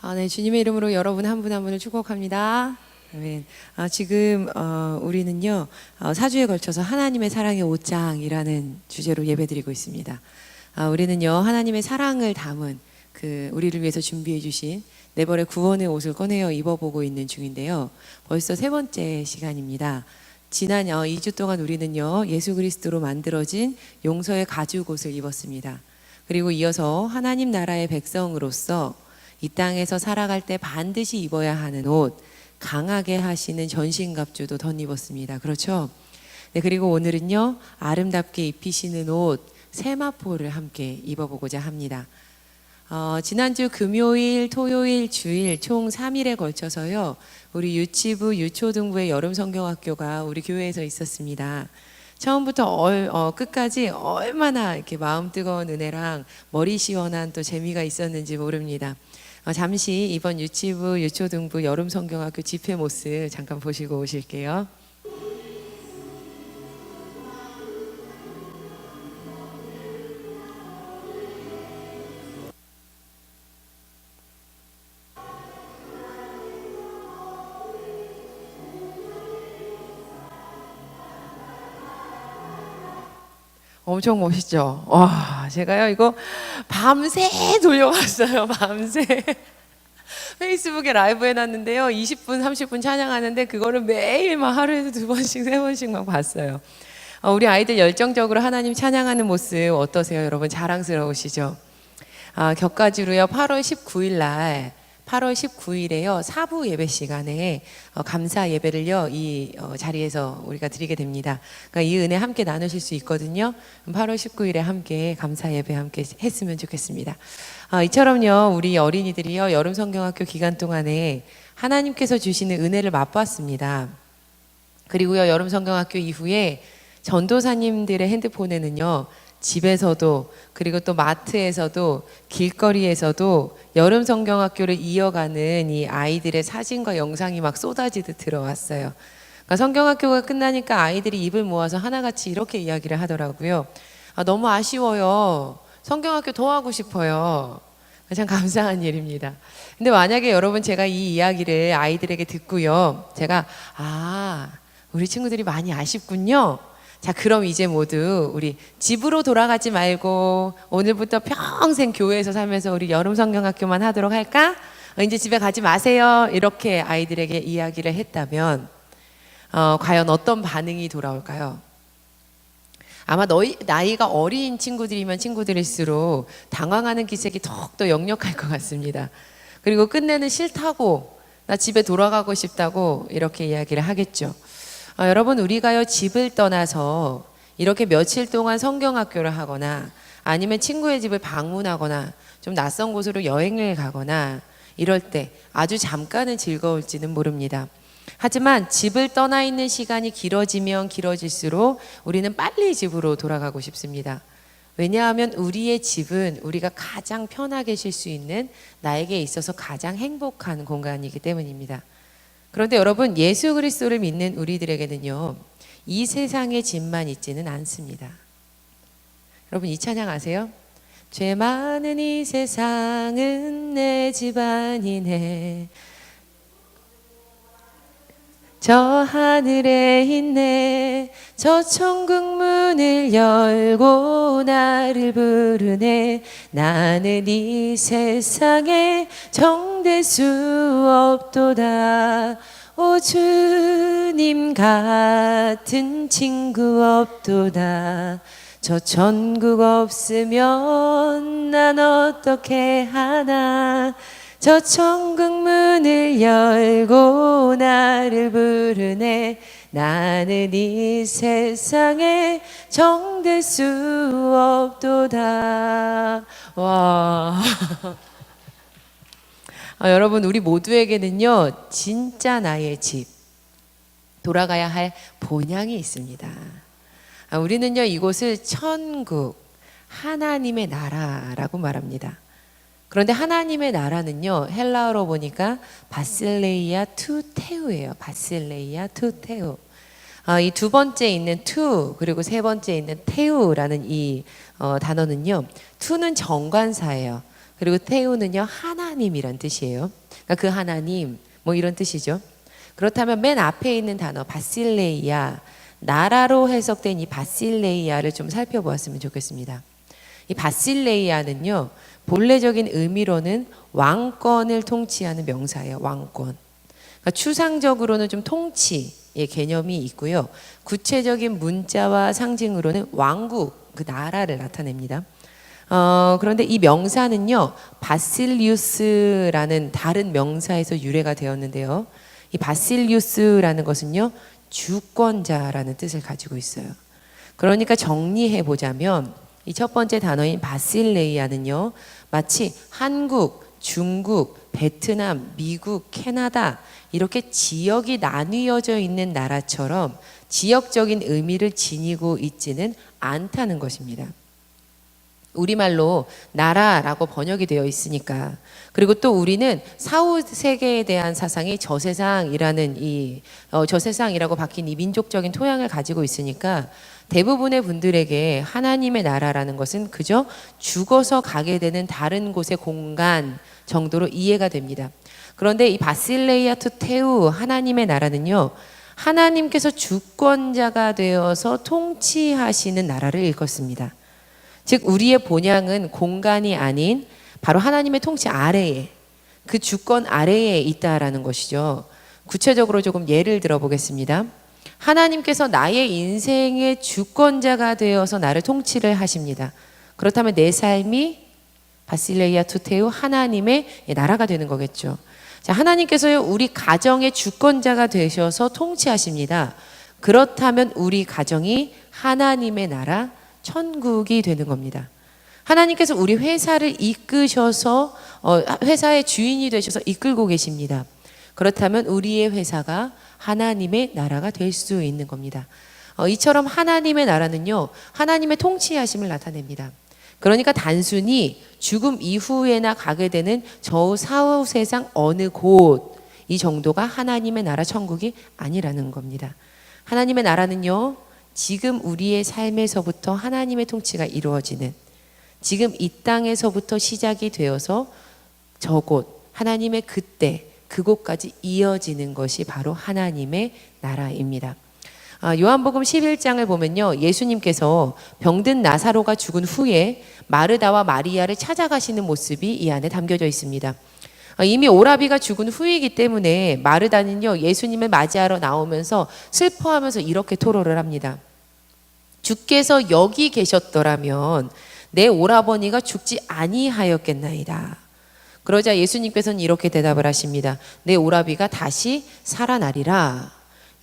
네, 주님의 이름으로 여러분 한 분 한 분을 축복합니다. 아멘. 지금 우리는요 4주에 걸쳐서 하나님의 사랑의 옷장이라는 주제로 예배드리고 있습니다. 우리는요 하나님의 사랑을 담은 우리를 위해서 준비해 주신 네 벌의 구원의 옷을 꺼내어 입어보고 있는 중인데요. 벌써 세 번째 시간입니다. 지난 2주 동안 우리는요 예수 그리스도로 만들어진 용서의 가죽 옷을 입었습니다. 그리고 이어서 하나님 나라의 백성으로서 이 땅에서 살아갈 때 반드시 입어야 하는 옷, 강하게 하시는 전신갑주도 덧입었습니다. 그렇죠? 네, 그리고 오늘은요 아름답게 입히시는 옷, 세마포를 함께 입어보고자 합니다. 지난주 금요일, 토요일, 주일 총 3일에 걸쳐서요 우리 유치부, 유초등부의 여름성경학교가 우리 교회에서 있었습니다. 처음부터 끝까지 얼마나 이렇게 마음 뜨거운 은혜랑 머리 시원한 또 재미가 있었는지 모릅니다. 잠시 이번 유치부, 유초등부 여름성경학교 집회 모습 잠깐 보시고 오실게요. 엄청 멋있죠? 와, 제가요 이거 밤새 돌려봤어요. 밤새 페이스북에 라이브 해놨는데요 20분 30분 찬양하는데 그거를 매일 막 하루에도 2번씩 3번씩 막 봤어요. 우리 아이들 열정적으로 하나님 찬양하는 모습 어떠세요? 여러분 자랑스러우시죠? 격가지로요 8월 19일에요 사부 예배 시간에 감사 예배를요 이 자리에서 우리가 드리게 됩니다. 그러니까 이 은혜 함께 나누실 수 있거든요. 8월 19일에 함께 감사 예배 함께 했으면 좋겠습니다. 이처럼요 우리 어린이들이요 여름성경학교 기간 동안에 하나님께서 주시는 은혜를 맛봤습니다. 그리고요 여름성경학교 이후에 전도사님들의 핸드폰에는요 집에서도 그리고 또 마트에서도 길거리에서도 여름성경학교를 이어가는 이 아이들의 사진과 영상이 막 쏟아지듯 들어왔어요. 그러니까 성경학교가 끝나니까 아이들이 입을 모아서 하나같이 이렇게 이야기를 하더라고요. 너무 아쉬워요. 성경학교 더 하고 싶어요. 참 감사한 일입니다. 근데 만약에 여러분 제가 이 이야기를 아이들에게 듣고요 제가 우리 친구들이 많이 아쉽군요. 자, 그럼 이제 모두 우리 집으로 돌아가지 말고 오늘부터 평생 교회에서 살면서 우리 여름성경학교만 하도록 할까? 이제 집에 가지 마세요. 이렇게 아이들에게 이야기를 했다면 과연 어떤 반응이 돌아올까요? 아마 나이가 어린 친구들이면 친구들일수록 당황하는 기색이 더욱더 역력할 것 같습니다. 그리고 끝내는 싫다고, 나 집에 돌아가고 싶다고 이렇게 이야기를 하겠죠. 여러분 우리가요 집을 떠나서 이렇게 며칠 동안 성경학교를 하거나 아니면 친구의 집을 방문하거나 좀 낯선 곳으로 여행을 가거나 이럴 때 아주 잠깐은 즐거울지는 모릅니다. 하지만 집을 떠나 있는 시간이 길어지면 길어질수록 우리는 빨리 집으로 돌아가고 싶습니다. 왜냐하면 우리의 집은 우리가 가장 편하게 쉴 수 있는 나에게 있어서 가장 행복한 공간이기 때문입니다. 그런데 여러분 예수 그리스도를 믿는 우리들에게는요 이 세상의 집만 있지는 않습니다. 여러분 이 찬양 아세요? 죄 많은 이 세상은 내 집 아니네 저 하늘에 있네 저 천국 문을 열고 나를 부르네 나는 이 세상에 정될 수 없도다 오 주님 같은 친구 없도다 저 천국 없으면 난 어떻게 하나 저 천국 문을 열고 나를 부르네 나는 이 세상에 정될 수 없도다. 와 여러분 우리 모두에게는요 진짜 나의 집 돌아가야 할 본향이 있습니다. 우리는요 이곳을 천국 하나님의 나라라고 말합니다. 그런데 하나님의 나라는요 헬라어로 보니까 바실레이아 투 테우예요. 바실레이아 투 테우. 이 두 번째 있는 투 그리고 세 번째 있는 테우라는 이 단어는요 투는 정관사예요. 그리고 테우는요, 하나님이란 뜻이에요. 그러니까 그 하나님, 뭐 이런 뜻이죠. 그렇다면 맨 앞에 있는 단어 바실레이아, 나라로 해석된 이 바실레이아를 좀 살펴보았으면 좋겠습니다. 이 바실레이아는요, 본래적인 의미로는 왕권을 통치하는 명사예요. 왕권. 그러니까 추상적으로는 좀 통치의 개념이 있고요. 구체적인 문자와 상징으로는 왕국, 그 나라를 나타냅니다. 그런데 이 명사는요, 바실리우스라는 다른 명사에서 유래가 되었는데요. 이 바실리우스라는 것은요, 주권자라는 뜻을 가지고 있어요. 그러니까 정리해 보자면 이 첫 번째 단어인 바실레이아는요, 마치 한국, 중국, 베트남, 미국, 캐나다 이렇게 지역이 나뉘어져 있는 나라처럼 지역적인 의미를 지니고 있지는 않다는 것입니다. 우리말로 나라라고 번역이 되어 있으니까. 그리고 또 우리는 사후 세계에 대한 사상이 저세상이라는 저세상이라고 박힌 이 민족적인 토양을 가지고 있으니까 대부분의 분들에게 하나님의 나라라는 것은 그저 죽어서 가게 되는 다른 곳의 공간 정도로 이해가 됩니다. 그런데 이 바실레이아 투 테우, 하나님의 나라는요, 하나님께서 주권자가 되어서 통치하시는 나라를 일컫습니다. 즉 우리의 본향은 공간이 아닌 바로 하나님의 통치 아래에, 그 주권 아래에 있다라는 것이죠. 구체적으로 조금 예를 들어보겠습니다. 하나님께서 나의 인생의 주권자가 되어서 나를 통치를 하십니다. 그렇다면 내 삶이 바실레이아 투테우, 하나님의 나라가 되는 거겠죠. 자, 하나님께서요, 우리 가정의 주권자가 되셔서 통치하십니다. 그렇다면 우리 가정이 하나님의 나라, 천국이 되는 겁니다. 하나님께서 우리 회사를 이끄셔서 회사의 주인이 되셔서 이끌고 계십니다. 그렇다면 우리의 회사가 하나님의 나라가 될 수 있는 겁니다. 이처럼 하나님의 나라는요, 하나님의 통치하심을 나타냅니다. 그러니까 단순히 죽음 이후에나 가게 되는 저 사후 세상 어느 곳, 이 정도가 하나님의 나라 천국이 아니라는 겁니다. 하나님의 나라는요, 지금 우리의 삶에서부터 하나님의 통치가 이루어지는, 지금 이 땅에서부터 시작이 되어서 저곳, 하나님의 그때, 그곳까지 이어지는 것이 바로 하나님의 나라입니다. 요한복음 11장을 보면요, 예수님께서 병든 나사로가 죽은 후에 마르다와 마리아를 찾아가시는 모습이 이 안에 담겨져 있습니다. 이미 오라비가 죽은 후이기 때문에 마르다는요, 예수님을 맞이하러 나오면서 슬퍼하면서 이렇게 토로를 합니다. 주께서 여기 계셨더라면 내 오라버니가 죽지 아니하였겠나이다. 그러자 예수님께서는 이렇게 대답을 하십니다. 내 오라비가 다시 살아나리라.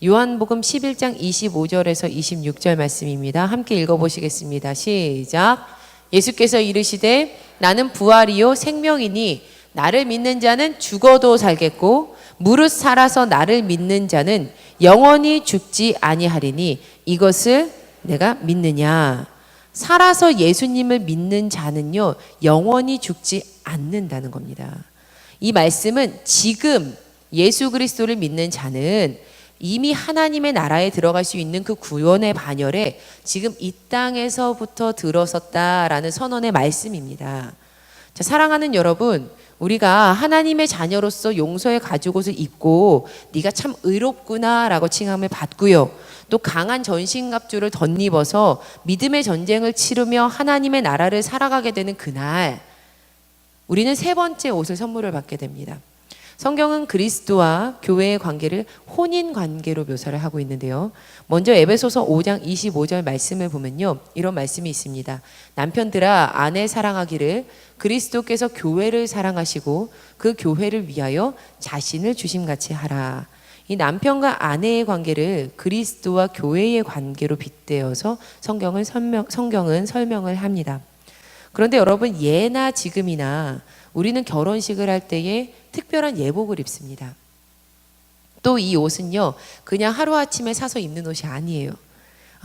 요한복음 11장 25절에서 26절 말씀입니다. 함께 읽어보시겠습니다. 시작. 예수께서 이르시되 나는 부활이요 생명이니 나를 믿는 자는 죽어도 살겠고 무릇 살아서 나를 믿는 자는 영원히 죽지 아니하리니 이것을 내가 믿느냐. 살아서 예수님을 믿는 자는요, 영원히 죽지 않는다는 겁니다. 이 말씀은 지금 예수 그리스도를 믿는 자는 이미 하나님의 나라에 들어갈 수 있는 그 구원의 반열에 지금 이 땅에서부터 들어섰다라는 선언의 말씀입니다. 자, 사랑하는 여러분, 우리가 하나님의 자녀로서 용서의 가죽옷을 입고 네가 참 의롭구나라고 칭함을 받고요, 또 강한 전신갑주를 덧입어서 믿음의 전쟁을 치르며 하나님의 나라를 살아가게 되는 그날, 우리는 세 번째 옷을 선물을 받게 됩니다. 성경은 그리스도와 교회의 관계를 혼인 관계로 묘사를 하고 있는데요. 먼저 에베소서 5장 25절 말씀을 보면요, 이런 말씀이 있습니다. 남편들아 아내 사랑하기를 그리스도께서 교회를 사랑하시고 그 교회를 위하여 자신을 주심같이 하라. 이 남편과 아내의 관계를 그리스도와 교회의 관계로 빗대어서 성경은 설명을 합니다. 그런데 여러분, 예나 지금이나 우리는 결혼식을 할 때에 특별한 예복을 입습니다. 또 이 옷은요, 그냥 하루아침에 사서 입는 옷이 아니에요.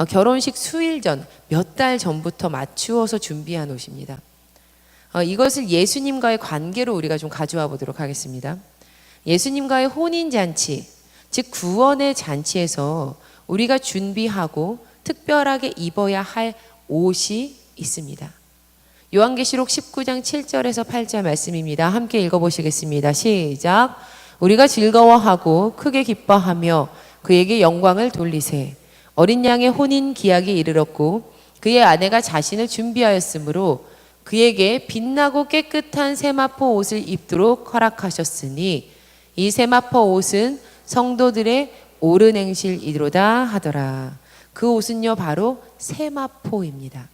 결혼식 수일 전, 몇 달 전부터 맞추어서 준비한 옷입니다. 이것을 예수님과의 관계로 우리가 좀 가져와 보도록 하겠습니다. 예수님과의 혼인잔치, 즉 구원의 잔치에서 우리가 준비하고 특별하게 입어야 할 옷이 있습니다. 요한계시록 19장 7절에서 8절 말씀입니다. 함께 읽어보시겠습니다. 시작. 우리가 즐거워하고 크게 기뻐하며 그에게 영광을 돌리세. 어린 양의 혼인 기약이 이르렀고 그의 아내가 자신을 준비하였으므로 그에게 빛나고 깨끗한 세마포 옷을 입도록 허락하셨으니 이 세마포 옷은 성도들의 옳은 행실이로다 하더라. 그 옷은요 바로 세마포입니다.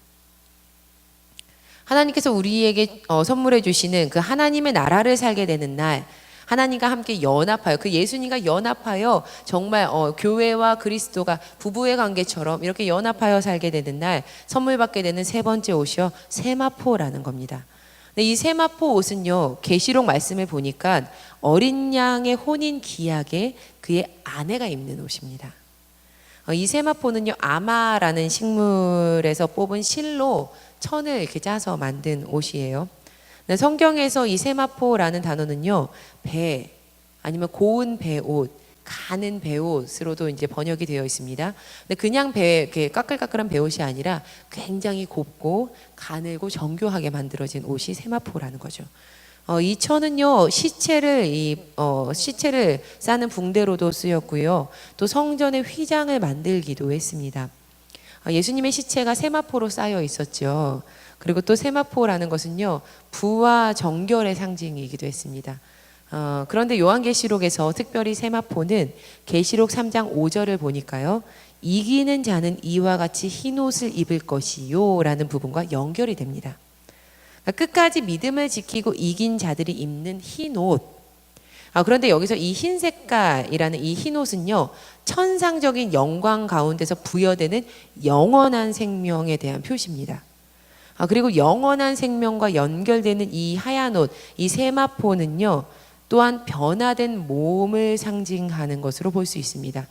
하나님께서 우리에게 선물해 주시는 그 하나님의 나라를 살게 되는 날, 하나님과 함께 연합하여, 그 예수님과 연합하여 정말 교회와 그리스도가 부부의 관계처럼 이렇게 연합하여 살게 되는 날 선물 받게 되는 세 번째 옷이요 세마포라는 겁니다. 근데 이 세마포 옷은요 계시록 말씀을 보니까 어린 양의 혼인 기약에 그의 아내가 입는 옷입니다. 이 세마포는요 아마라는 식물에서 뽑은 실로 천을 이렇게 짜서 만든 옷이에요. 성경에서 이 세마포라는 단어는요 배 아니면 고운 배옷, 가는 배옷으로도 이제 번역이 되어 있습니다. 근데 그냥 배 이렇게 까끌까끌한 배옷이 아니라 굉장히 곱고 가늘고 정교하게 만들어진 옷이 세마포라는 거죠. 이 천은요 시체를 싸는 붕대로도 쓰였고요. 또 성전의 휘장을 만들기도 했습니다. 예수님의 시체가 세마포로 쌓여 있었죠. 그리고 또 세마포라는 것은요 부와 정결의 상징이기도 했습니다. 그런데 요한계시록에서 특별히 세마포는 계시록 3장 5절을 보니까요 이기는 자는 이와 같이 흰 옷을 입을 것이요 라는 부분과 연결이 됩니다. 그러니까 끝까지 믿음을 지키고 이긴 자들이 입는 흰 옷. 그런데 여기서 이 흰 색깔이라는 이 흰 옷은요 천상적인 영광 가운데서 부여되는 영원한 생명에 대한 표시입니다. 그리고 영원한 생명과 연결되는 이 하얀 옷, 이 세마포는요 또한 변화된 몸을 상징하는 것으로 볼 수 있습니다.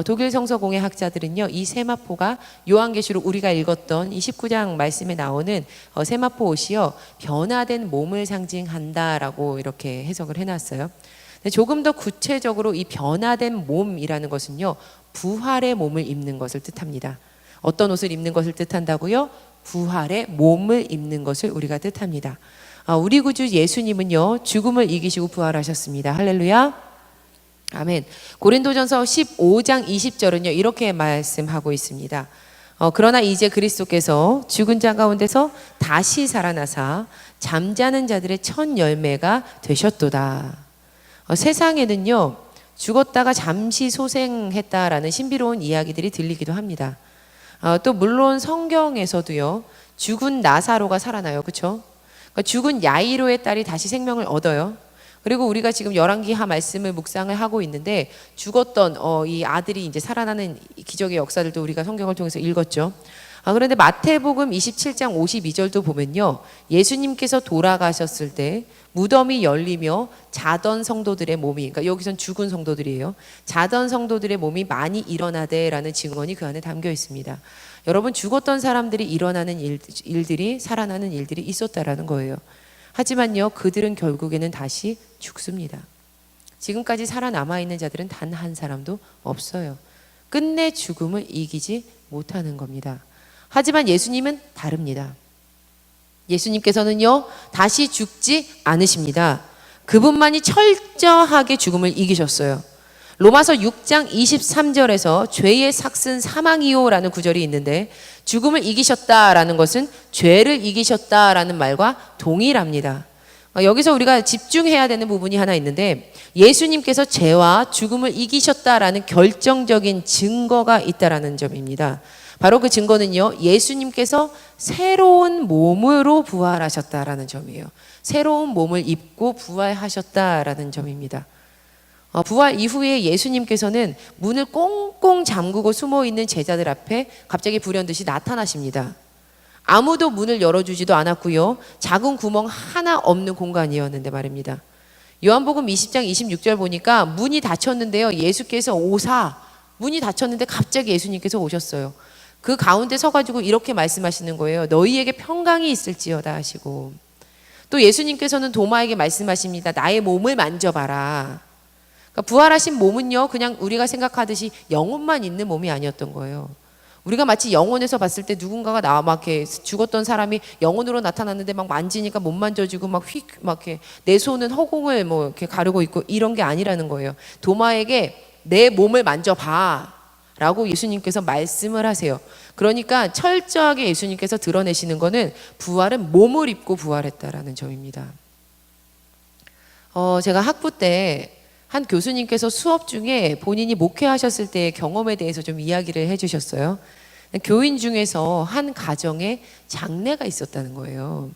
독일 성서공회 학자들은요 이 세마포가 요한계시록 우리가 읽었던 이 19장 말씀에 나오는 세마포 옷이요 변화된 몸을 상징한다라고 이렇게 해석을 해놨어요. 조금 더 구체적으로 이 변화된 몸이라는 것은요 부활의 몸을 입는 것을 뜻합니다. 어떤 옷을 입는 것을 뜻한다고요? 부활의 몸을 입는 것을 우리가 뜻합니다. 우리 구주 예수님은요 죽음을 이기시고 부활하셨습니다. 할렐루야. 아멘. 고린도전서 15장 20절은요 이렇게 말씀하고 있습니다. 그러나 이제 그리스도께서 죽은 자 가운데서 다시 살아나사 잠자는 자들의 첫 열매가 되셨도다. 세상에는요 죽었다가 잠시 소생했다라는 신비로운 이야기들이 들리기도 합니다. 또 물론 성경에서도요 죽은 나사로가 살아나요. 그렇죠? 그러니까 죽은 야이로의 딸이 다시 생명을 얻어요. 그리고 우리가 지금 열왕기하 말씀을 묵상을 하고 있는데 죽었던 이 아들이 이제 살아나는 기적의 역사들도 우리가 성경을 통해서 읽었죠. 그런데 마태복음 27장 52절도 보면요 예수님께서 돌아가셨을 때 무덤이 열리며 자던 성도들의 몸이, 그러니까 여기선 죽은 성도들이에요. 자던 성도들의 몸이 많이 일어나되라는 증언이 그 안에 담겨 있습니다. 여러분 죽었던 사람들이 일어나는 일들이 살아나는 일들이 있었다라는 거예요. 하지만요 그들은 결국에는 다시 죽습니다. 지금까지 살아남아 있는 자들은 단 한 사람도 없어요. 끝내 죽음을 이기지 못하는 겁니다. 하지만 예수님은 다릅니다. 예수님께서는요 다시 죽지 않으십니다. 그분만이 철저하게 죽음을 이기셨어요. 로마서 6장 23절에서 죄의 삭슨 사망이요 라는 구절이 있는데 죽음을 이기셨다라는 것은 죄를 이기셨다라는 말과 동일합니다. 여기서 우리가 집중해야 되는 부분이 하나 있는데 예수님께서 죄와 죽음을 이기셨다라는 결정적인 증거가 있다라는 점입니다. 바로 그 증거는요 예수님께서 새로운 몸으로 부활하셨다라는 점이에요. 새로운 몸을 입고 부활하셨다라는 점입니다. 부활 이후에 예수님께서는 문을 꽁꽁 잠그고 숨어있는 제자들 앞에 갑자기 불현듯이 나타나십니다. 아무도 문을 열어주지도 않았고요 작은 구멍 하나 없는 공간이었는데 말입니다. 요한복음 20장 26절 보니까 문이 닫혔는데요 예수께서 오사, 문이 닫혔는데 갑자기 예수님께서 오셨어요. 그 가운데 서가지고 이렇게 말씀하시는 거예요. 너희에게 평강이 있을지어다 하시고, 또 예수님께서는 도마에게 말씀하십니다. 나의 몸을 만져봐라. 그러니까 부활하신 몸은요 그냥 우리가 생각하듯이 영혼만 있는 몸이 아니었던 거예요. 우리가 마치 영혼에서 봤을 때 누군가가 나와 막 이렇게 죽었던 사람이 영혼으로 나타났는데 막 만지니까 못 만져지고 막 이렇게 내 손은 허공을 뭐 이렇게 가르고 있고 이런 게 아니라는 거예요. 도마에게 내 몸을 만져봐 라고 예수님께서 말씀을 하세요. 그러니까 철저하게 예수님께서 드러내시는 거는 부활은 몸을 입고 부활했다라는 점입니다. 제가 학부 때 한 교수님께서 수업 중에 본인이 목회하셨을 때의 경험에 대해서 좀 이야기를 해주셨어요. 교인 중에서 한 가정에 장례가 있었다는 거예요.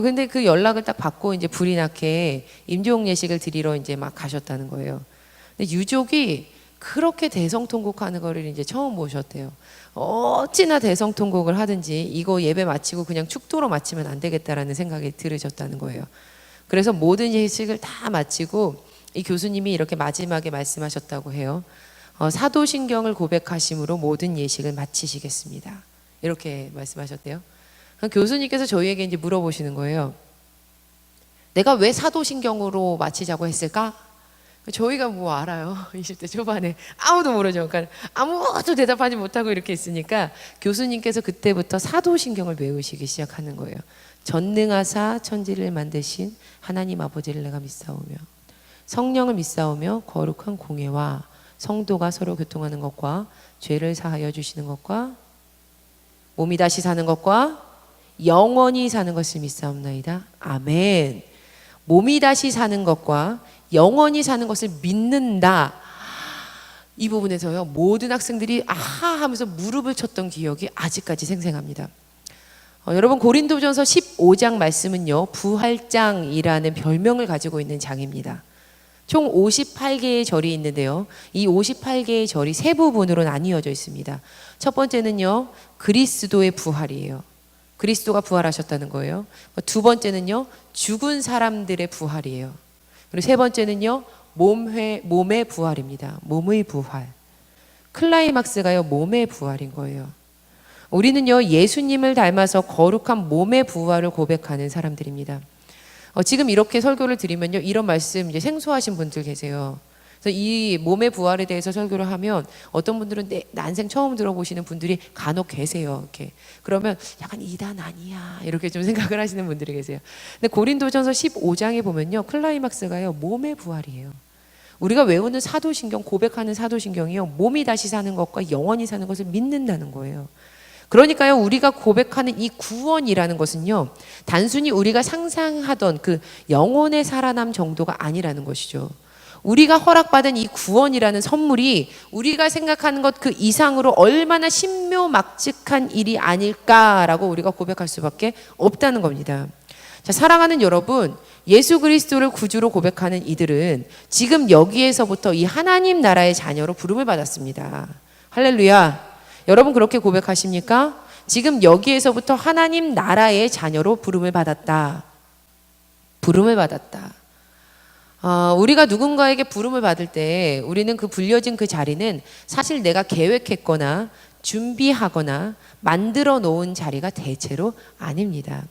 근데 그 연락을 딱 받고 이제 불이 나게 임종 예식을 드리러 이제 막 가셨다는 거예요. 근데 유족이 그렇게 대성통곡하는 거를 이제 처음 보셨대요. 어찌나 대성통곡을 하든지 이거 예배 마치고 그냥 축도로 마치면 안 되겠다라는 생각이 들으셨다는 거예요. 그래서 모든 예식을 다 마치고 이 교수님이 이렇게 마지막에 말씀하셨다고 해요. 사도신경을 고백하심으로 모든 예식을 마치시겠습니다. 이렇게 말씀하셨대요. 교수님께서 저희에게 이제 물어보시는 거예요. 내가 왜 사도신경으로 마치자고 했을까? 저희가 뭐 알아요. 20대 초반에 아무도 모르죠. 그러니까 아무것도 대답하지 못하고 이렇게 있으니까 교수님께서 그때부터 사도신경을 외우시기 시작하는 거예요. 전능하사 천지를 만드신 하나님 아버지를 내가 믿사오며 성령을 믿사오며 거룩한 공예와 성도가 서로 교통하는 것과 죄를 사하여 주시는 것과 몸이 다시 사는 것과 영원히 사는 것을 믿사옵나이다. 아멘. 몸이 다시 사는 것과 영원히 사는 것을 믿는다. 이 부분에서요, 모든 학생들이 아하 하면서 무릎을 쳤던 기억이 아직까지 생생합니다. 여러분, 고린도전서 15장 말씀은요, 부활장이라는 별명을 가지고 있는 장입니다. 총 58개의 절이 있는데요, 이 58개의 절이 세 부분으로 나뉘어져 있습니다. 첫 번째는요, 그리스도의 부활이에요. 그리스도가 부활하셨다는 거예요. 두 번째는요, 죽은 사람들의 부활이에요. 그리고 세 번째는요, 몸의 부활입니다. 몸의 부활. 클라이막스가요, 몸의 부활인 거예요. 우리는요, 예수님을 닮아서 거룩한 몸의 부활을 고백하는 사람들입니다. 지금 이렇게 설교를 드리면요, 이런 말씀 이제 생소하신 분들 계세요. 그래서 이 몸의 부활에 대해서 설교를 하면 어떤 분들은 난생 처음 들어보시는 분들이 간혹 계세요. 이렇게 그러면 약간 이단 아니야 이렇게 좀 생각을 하시는 분들이 계세요. 근데 고린도전서 15장에 보면요, 클라이막스가요, 몸의 부활이에요. 우리가 외우는 사도신경, 고백하는 사도신경이요, 몸이 다시 사는 것과 영원히 사는 것을 믿는다는 거예요. 그러니까요, 우리가 고백하는 이 구원이라는 것은요, 단순히 우리가 상상하던 그 영혼의 살아남 정도가 아니라는 것이죠. 우리가 허락받은 이 구원이라는 선물이 우리가 생각하는 것 그 이상으로 얼마나 신묘막측한 일이 아닐까라고 우리가 고백할 수밖에 없다는 겁니다. 자, 사랑하는 여러분, 예수 그리스도를 구주로 고백하는 이들은 지금 여기에서부터 이 하나님 나라의 자녀로 부름을 받았습니다. 할렐루야. 여러분 그렇게 고백하십니까? 지금 여기에서부터 하나님 나라의 자녀로 부름을 받았다. 부름을 받았다. 우리가 누군가에게 부름을 받을 때 우리는 그 불려진 그 자리는 사실 내가 계획했거나 준비하거나 만들어 놓은 자리가 대체로 아닙니다.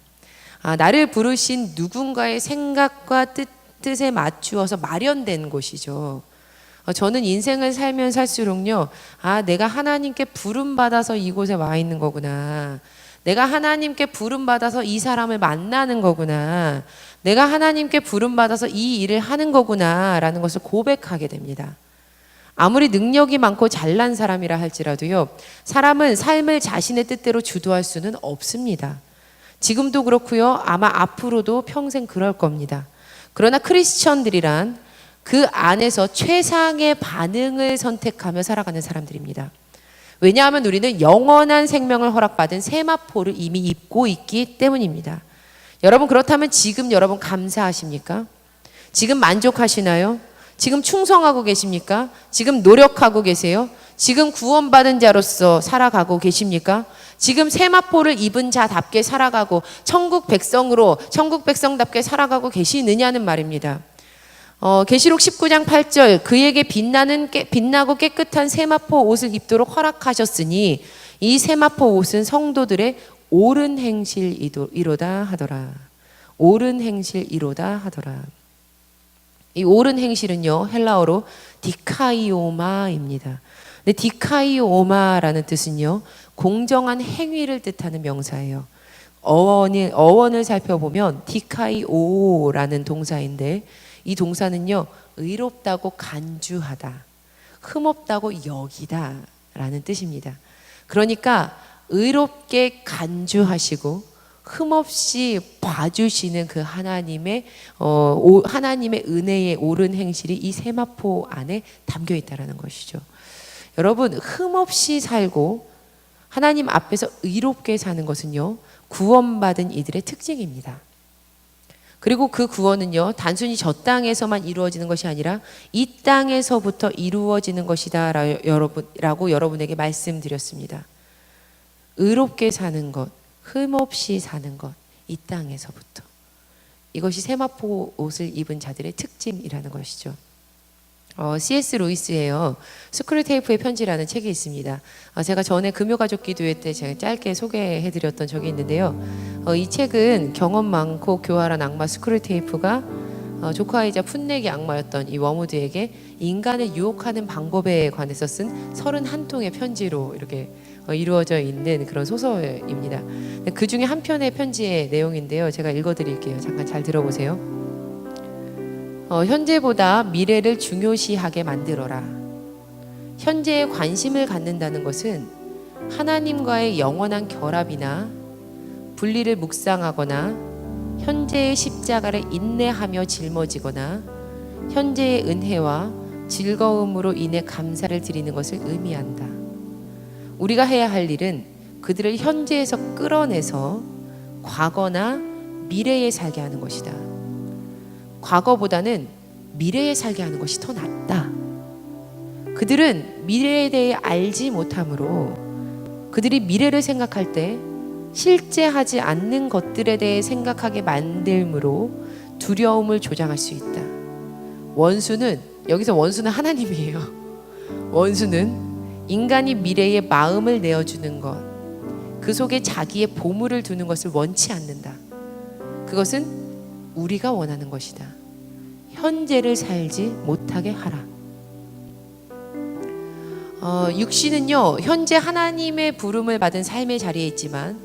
나를 부르신 누군가의 생각과 뜻에 맞추어서 마련된 곳이죠. 저는 인생을 살면 살수록요, 내가 하나님께 부름받아서 이곳에 와 있는 거구나. 내가 하나님께 부름받아서 이 사람을 만나는 거구나. 내가 하나님께 부름받아서 이 일을 하는 거구나 라는 것을 고백하게 됩니다. 아무리 능력이 많고 잘난 사람이라 할지라도요, 사람은 삶을 자신의 뜻대로 주도할 수는 없습니다. 지금도 그렇고요, 아마 앞으로도 평생 그럴 겁니다. 그러나 크리스천들이란 그 안에서 최상의 반응을 선택하며 살아가는 사람들입니다. 왜냐하면 우리는 영원한 생명을 허락받은 세마포를 이미 입고 있기 때문입니다. 여러분, 그렇다면 지금 여러분 감사하십니까? 지금 만족하시나요? 지금 충성하고 계십니까? 지금 노력하고 계세요? 지금 구원받은 자로서 살아가고 계십니까? 지금 세마포를 입은 자답게 살아가고 천국 백성답게 살아가고 계시느냐는 말입니다. 계시록 19장 8절, 그에게 빛나고 깨끗한 세마포 옷을 입도록 허락하셨으니 이 세마포 옷은 성도들의 옳은 행실이로다 하더라. 옳은 행실이로다 하더라. 이 옳은 행실은요, 헬라어로 디카이오마입니다. 근데 디카이오마라는 뜻은요, 공정한 행위를 뜻하는 명사예요. 어원을 살펴보면 디카이오라는 동사인데, 이 동사는요, 의롭다고 간주하다, 흠없다고 여기다 라는 뜻입니다. 그러니까 의롭게 간주하시고 흠없이 봐주시는 그 하나님의 은혜의 옳은 행실이 이 세마포 안에 담겨 있다는 것이죠. 여러분, 흠없이 살고 하나님 앞에서 의롭게 사는 것은요, 구원받은 이들의 특징입니다. 그리고 그 구원은요, 단순히 저 땅에서만 이루어지는 것이 아니라 이 땅에서부터 이루어지는 것이다 라고 여러분에게 말씀드렸습니다. 의롭게 사는 것, 흠없이 사는 것, 이 땅에서부터. 이것이 세마포 옷을 입은 자들의 특징이라는 것이죠. C.S. 루이스예요. 스크류테이프의 편지라는 책이 있습니다. 제가 전에 금요가족 기도회 때 제가 짧게 소개해드렸던 적이 있는데요. 이 책은 경험 많고 교활한 악마 스크류테이프가 조카이자 풋내기 악마였던 이 워무드에게 인간을 유혹하는 방법에 관해서 쓴 31통의 편지로 이렇게 이루어져 있는 그런 소설입니다. 그 중에 한 편의 편지의 내용인데요. 제가 읽어드릴게요. 잠깐 잘 들어보세요. 현재보다 미래를 중요시하게 만들어라. 현재에 관심을 갖는다는 것은 하나님과의 영원한 결합이나 분리를 묵상하거나 현재의 십자가를 인내하며 짊어지거나 현재의 은혜와 즐거움으로 인해 감사를 드리는 것을 의미한다. 우리가 해야 할 일은 그들을 현재에서 끌어내서 과거나 미래에 살게 하는 것이다. 과거보다는 미래에 살게 하는 것이 더 낫다. 그들은 미래에 대해 알지 못하므로 그들이 미래를 생각할 때 실제 하지 않는 것들에 대해 생각하게 만들므로 두려움을 조장할 수 있다. 여기서 원수는 하나님이에요. 원수는 인간이 미래에 마음을 내어주는 것, 그 속에 자기의 보물을 두는 것을 원치 않는다. 그것은 우리가 원하는 것이다. 현재를 살지 못하게 하라. 육신은요, 현재 하나님의 부름을 받은 삶의 자리에 있지만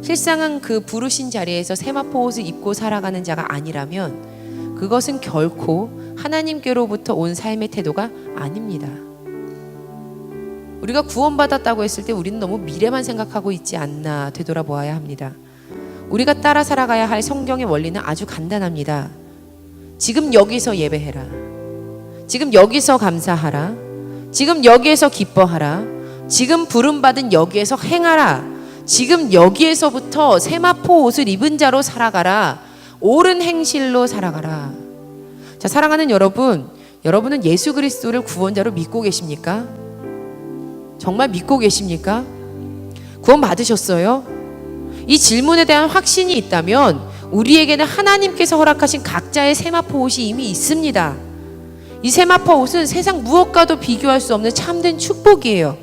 실상은 그 부르신 자리에서 세마포 옷을 입고 살아가는 자가 아니라면 그것은 결코 하나님께로부터 온 삶의 태도가 아닙니다. 우리가 구원받았다고 했을 때 우리는 너무 미래만 생각하고 있지 않나 되돌아보아야 합니다. 우리가 따라 살아가야 할 성경의 원리는 아주 간단합니다. 지금 여기서 예배해라. 지금 여기서 감사하라. 지금 여기에서 기뻐하라. 지금 부름받은 여기에서 행하라. 지금 여기에서부터 세마포 옷을 입은 자로 살아가라. 옳은 행실로 살아가라. 자, 사랑하는 여러분은 예수 그리스도를 구원자로 믿고 계십니까? 정말 믿고 계십니까? 구원 받으셨어요? 이 질문에 대한 확신이 있다면 우리에게는 하나님께서 허락하신 각자의 세마포 옷이 이미 있습니다. 이 세마포 옷은 세상 무엇과도 비교할 수 없는 참된 축복이에요.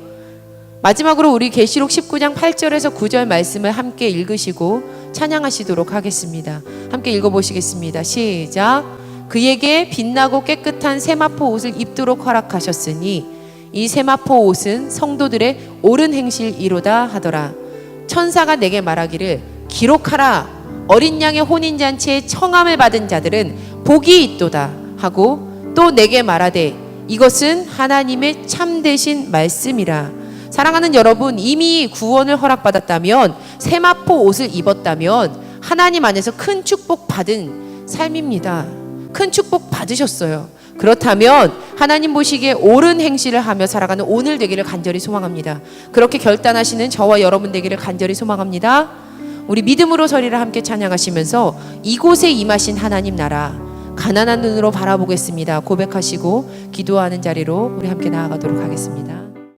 마지막으로 우리 계시록 19장 8절에서 9절 말씀을 함께 읽으시고 찬양하시도록 하겠습니다. 함께 읽어보시겠습니다. 시작. 그에게 빛나고 깨끗한 세마포 옷을 입도록 허락하셨으니 이 세마포 옷은 성도들의 옳은 행실이로다 하더라. 천사가 내게 말하기를 기록하라. 어린 양의 혼인잔치에 청함을 받은 자들은 복이 있도다 하고 또 내게 말하되 이것은 하나님의 참되신 말씀이라. 사랑하는 여러분, 이미 구원을 허락받았다면, 세마포 옷을 입었다면 하나님 안에서 큰 축복 받은 삶입니다. 큰 축복 받으셨어요. 그렇다면 하나님 보시기에 옳은 행실을 하며 살아가는 오늘 되기를 간절히 소망합니다. 그렇게 결단하시는 저와 여러분 되기를 간절히 소망합니다. 우리 믿음으로 서리를 함께 찬양하시면서 이곳에 임하신 하나님 나라 가난한 눈으로 바라보겠습니다 고백하시고 기도하는 자리로 우리 함께 나아가도록 하겠습니다.